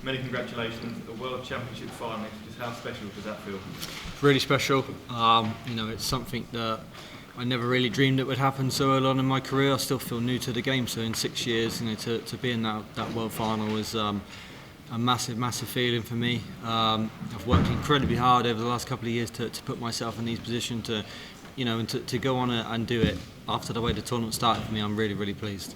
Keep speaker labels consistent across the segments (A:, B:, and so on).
A: Many congratulations, a World Championship finalist. Just how special does that feel?
B: Really special. It's something that I never really dreamed it would happen so early on in my career. I still feel new to the game, so in 6 years, to be in that world final was a massive feeling for me. I've worked incredibly hard over the last couple of years to put myself in these positions to go on and do it. After the way the tournament started for me, I'm really pleased.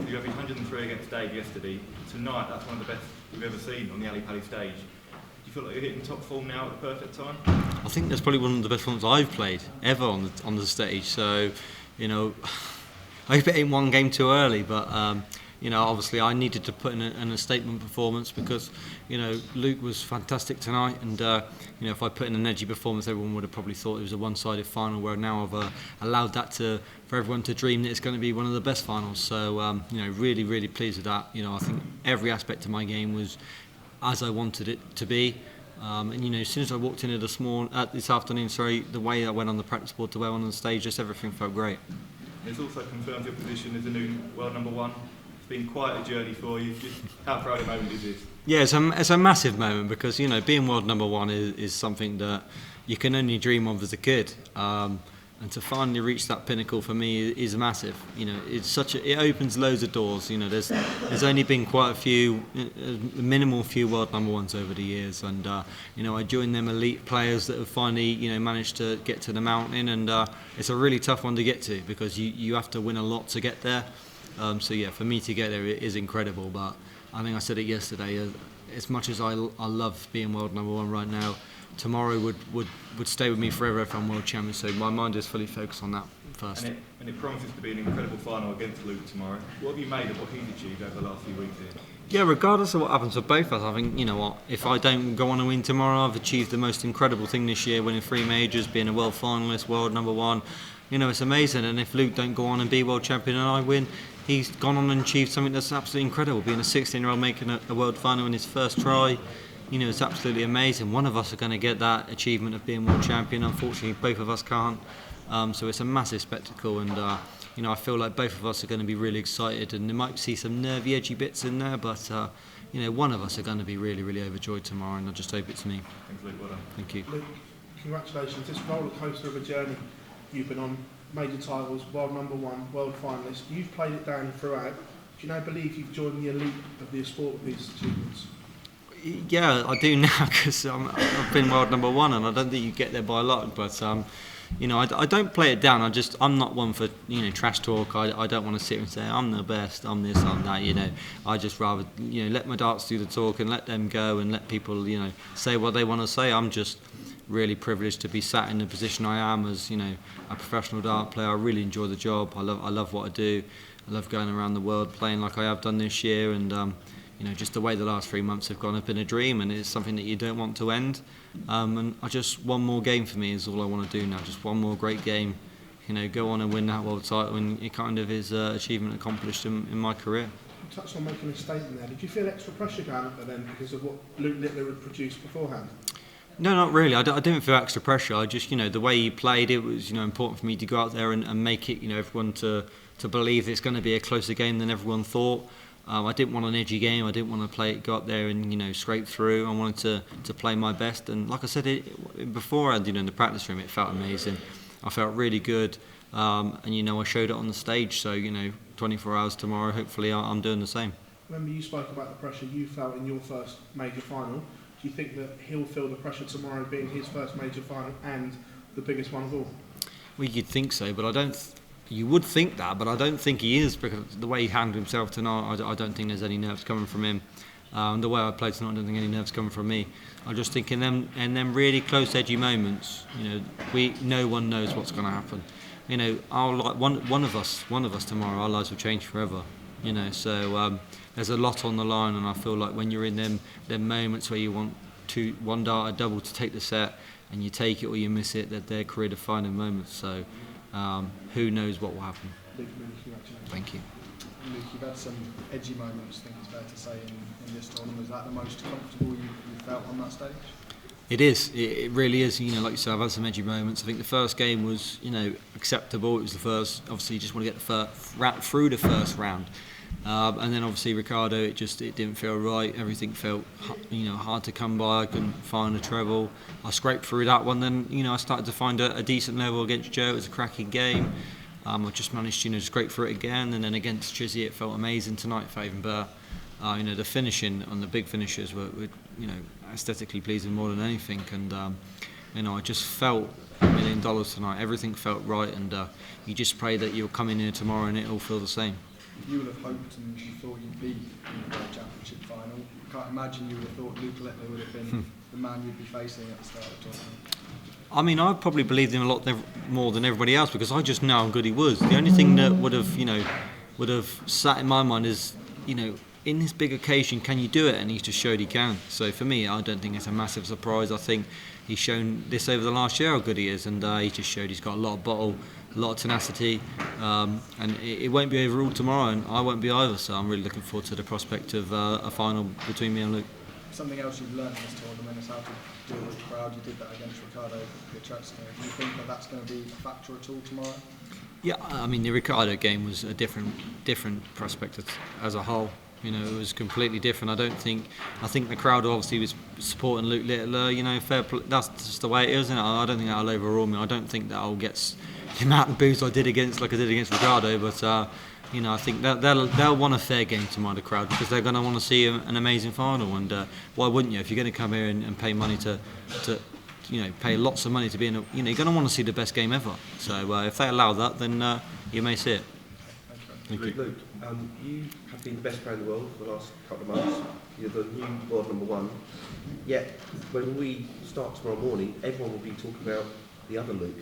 A: You have 103 against Dave yesterday. Tonight, that's one of the best we've ever seen on the Ali Pali stage. Do you feel like you're hitting top form now at the perfect time?
B: I think that's probably one of the best ones I've played ever on the stage. So, I hope it ain't one game too early, but obviously I needed to put in a statement performance because, Luke was fantastic tonight, and if I put in an edgy performance, everyone would have probably thought it was a one-sided final. Where now I've allowed that for everyone to dream that it's going to be one of the best finals. So, really pleased with that. I think every aspect of my game was as I wanted it to be. As soon as I walked in here this afternoon, the way I went on the practice board to where I went on the stage, just everything felt great.
A: It's also confirmed your position as the new world number one. It's been quite a journey for you. Just how proud a moment is this?
B: Yeah, it's a massive moment because being world number one is something that you can only dream of as a kid, and to finally reach that pinnacle for me is massive. It opens loads of doors. There's only been quite a minimal few world number ones over the years, and I joined them elite players that have finally managed to get to the mountain, and it's a really tough one to get to because you have to win a lot to get there. For me to get there, it is incredible. But I think I said it yesterday. As much as I love being world number one right now, tomorrow would stay with me forever if I'm world champion. So my mind is fully focused on that first.
A: And it promises to be an incredible final against Luke tomorrow. What have you made of what he's achieved over the last few weeks here?
B: Yeah, regardless of what happens for both of us, I think, if I don't go on and win tomorrow, I've achieved the most incredible thing this year, winning 3 majors, being a world finalist, world number one. It's amazing. And if Luke don't go on and be world champion and I win, he's gone on and achieved something that's absolutely incredible. Being a 16-year-old making a world final in his first try, it's absolutely amazing. One of us are going to get that achievement of being world champion. Unfortunately, both of us can't. So it's a massive spectacle, and I feel like both of us are going to be really excited. And you might see some nervy, edgy bits in there, but one of us are going to be really overjoyed tomorrow, and I just hope it's me.
A: Thanks, Luke. Well done.
B: Thank you.
C: Luke, congratulations. This roller coaster of a journey you've been on. Major titles, world number one, world finalist. You've played it down throughout. Do you believe you've joined the elite of the sport with these achievements?
B: Yeah, I do now because I've been world number one, and I don't think you get there by luck. But I don't play it down. I'm not one for trash talk. I don't want to sit and say I'm the best, I'm this, I'm that. I just rather let my darts do the talk and let them go and let people say what they want to say. I'm just really privileged to be sat in the position I am as a professional dart player. I really enjoy the job. I love what I do. I love going around the world playing like I have done this year, and just the way the last 3 months have gone have been a dream, and it's something that you don't want to end. And one more game for me is all I want to do now. Just one more great game. Go on and win that world title, and it kind of is an achievement accomplished in my career.
C: You touched on making a statement there. Did you feel extra pressure going up there then because of what Luke Littler had produced beforehand?
B: No, not really. I didn't feel extra pressure. I just, the way he played, it was, important for me to go out there and make it, everyone to believe it's going to be a closer game than everyone thought. I didn't want an edgy game. I didn't want to go up there and, scrape through. I wanted to play my best. And like I said, beforehand, in the practice room, it felt amazing. I felt really good. And, I showed it on the stage. So, 24 hours tomorrow, hopefully I'm doing the same.
C: Remember you spoke about the pressure you felt in your first major final. Do you think that he'll feel the pressure tomorrow being his first major final and the biggest one of all?
B: Well, you'd think so, but you would think that, but I don't think he is, because the way he handled himself tonight, I don't think there's any nerves coming from him. The way I played tonight, I don't think any nerves coming from me. I just think in them really close, edgy moments, no one knows what's going to happen. One of us tomorrow, our lives will change forever. So there's a lot on the line, and I feel like when you're in them moments where you want one dart, a double to take the set, and you take it or you miss it, that they're career-defining moments. So who knows what will happen.
C: Luke, congratulations.
B: Thank you.
D: Luke, you've had some edgy moments, I think it's fair to say, in this tournament. Was that the most comfortable you felt on that stage?
B: It is. It really is. Like you said, I've had some edgy moments. I think the first game was, acceptable. It was the first. Obviously, you just want to get through the first round. And then obviously Ricardo, it didn't feel right. Everything felt hard to come by. I couldn't find a treble. I scraped through that one. Then I started to find a decent level against Joe. It was a cracking game. I just managed to scrape through it again. And then against Chizzy, it felt amazing tonight for Avon Burr. The finishing on the big finishes were aesthetically pleasing more than anything. And I just felt $1 million tonight. Everything felt right, and you just pray that you'll come in here tomorrow and it'll feel the same.
D: You would have hoped and you thought you'd be in the World Championship final. I can't imagine you would have thought Luke Littler would have been the man you'd be facing at the start of the tournament.
B: I mean, I probably believed him a lot more than everybody else because I just know how good he was. The only thing that would have sat in my mind is, in this big occasion, can you do it? And he's just showed he can. So for me, I don't think it's a massive surprise. I think he's shown this over the last year how good he is, and he just showed he's got a lot of bottle, a lot of tenacity, and it won't be overruled tomorrow, and I won't be either. So I'm really looking forward to the prospect of a final between me and Luke.
D: Something else you've learned in this tournament is how to deal with the crowd. You did that against Ricardo Pietreczko. Do you think that that's going to be a factor at all tomorrow?
B: Yeah, I mean the Ricardo game was a different prospect as a whole. It was completely different. I think the crowd obviously was supporting Luke Littler. Fair play. That's just the way it is, isn't it? I don't think that'll overrule me. I don't think that'll get the amount of boos I did against Ricardo. But I think they'll want a fair game tomorrow, the crowd, because they're going to want to see an amazing final. And why wouldn't you? If you're going to come here and pay money to pay lots of money to be in you're going to want to see the best game ever. So if they allow that, then you may see it. Thank you.
E: Luke, you have been the best player in the world for the last couple of months. You're the new world number one. Yet, when we start tomorrow morning, everyone will be talking about the other Luke.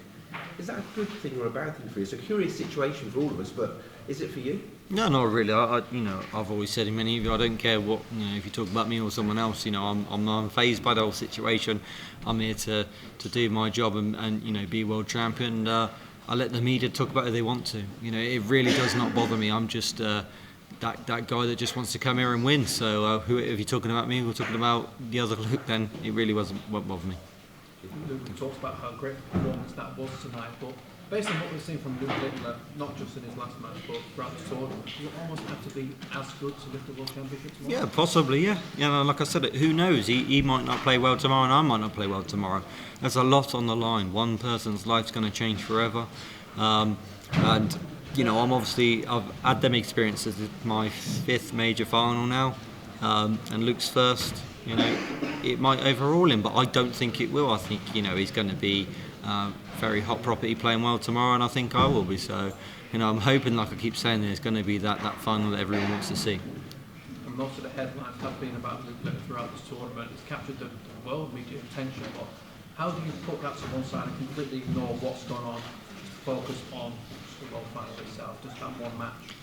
E: Is that a good thing or a bad thing for you? It's a curious situation for all of us, but is it for you?
B: No, not really. I've always said in many of you, I don't care what if you talk about me or someone else. I'm not fazed by the whole situation. I'm here to do my job and be world champion. I let the media talk about it they want to. It really does not bother me. I'm just that guy that just wants to come here and win. So if you're talking about me or talking about the other Luke, then it really won't bother me.
F: Luke talks about how great a performance that was tonight, but based on what we've seen from Luke Littler, not just in his last match, but throughout the tournament, does it almost have to be as good to lift the World Championship tomorrow?
B: Yeah, possibly, yeah. Like I said, who knows? He might not play well tomorrow and I might not play well tomorrow. There's a lot on the line. One person's life's going to change forever. And I've had them experiences. It's my 5th major final now, and Luke's first. It might overrule him, but I don't think it will. I think he's going to be very hot property playing well tomorrow, and I think I will be. So I'm hoping, like I keep saying, there's going to be that final that everyone wants to see.
F: And most of the headlines have been about Luke Littler throughout this tournament. It's captured the world media attention, but how do you put that to one side and completely ignore what's gone on, just focus on the world final itself, just that one match?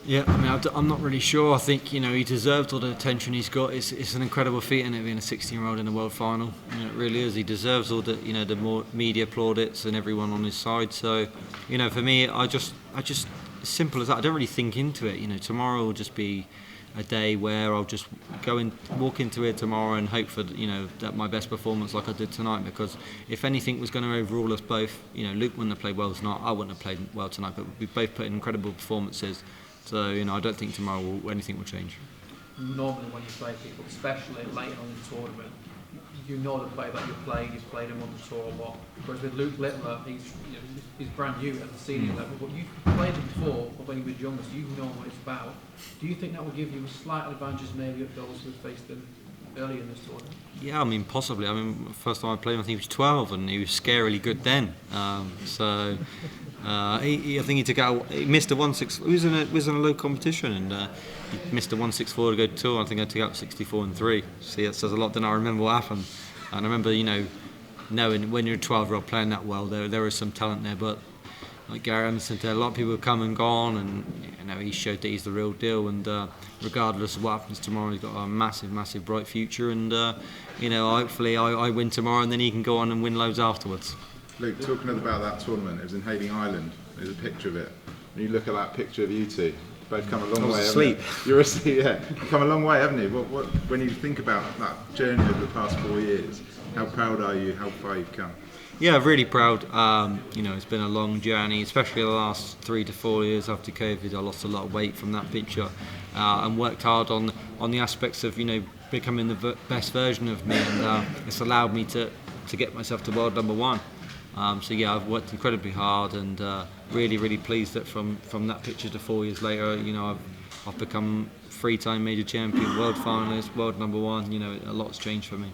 B: Yeah, I mean, I'm not really sure. I think he deserved all the attention he's got. It's an incredible feat, and being a 16-year-old in a world final, it really is. He deserves all the the more media plaudits and everyone on his side. So, for me, I just as simple as that. I don't really think into it. Tomorrow will just be a day where I'll just walk into here tomorrow and hope for that my best performance like I did tonight. Because if anything was going to overrule us both, Luke wouldn't have played well tonight. I wouldn't have played well tonight. But we both put in incredible performances. So, I don't think tomorrow anything will change.
F: Normally when you play people, especially later on in the tournament, the player that you played, he's played him on the tour a lot. Whereas with Luke Littler, he's brand new at the senior level, but you've played him before when he was younger, so you know what it's about. Do you think that will give you a slight advantage maybe at those who faced him early in this tournament? Yeah,
B: I mean, possibly. I mean, first time I played him, I think he was 12, and he was scarily good then. I think he took out. He missed a 1-6. He was in a low competition, and he missed a 1-6-4 to go to tour. I think I took out 64-3. See, that says a lot. Then I remember what happened, and I remember knowing when you're a 12-year-old playing that well, there is some talent there. But like Gary Emerson said, a lot of people have come and gone, and he showed that he's the real deal. And regardless of what happens tomorrow, he's got a massive, bright future. And hopefully I win tomorrow, and then he can go on and win loads afterwards.
G: Luke, talking about that tournament, it was in Hayling Island. There's a picture of it. And you look at that picture of you two, you've both come a long way.
B: Asleep.
G: You're asleep, yeah. You've come a long way, haven't you? When you think about that journey over the past 4 years, how proud are you? How far you've come?
B: Yeah, really proud. You know, it's been a long journey, especially the last 3 to 4 years after COVID. I lost a lot of weight from that picture, and worked hard on the aspects of, you know, becoming the best version of me, and it's allowed me to get myself to world number 1. So yeah, I've worked incredibly hard, and really pleased that from that picture to 4 years later, you know, I've become 3-time major champion, world finalist, world number 1. You know, a lot's changed for me.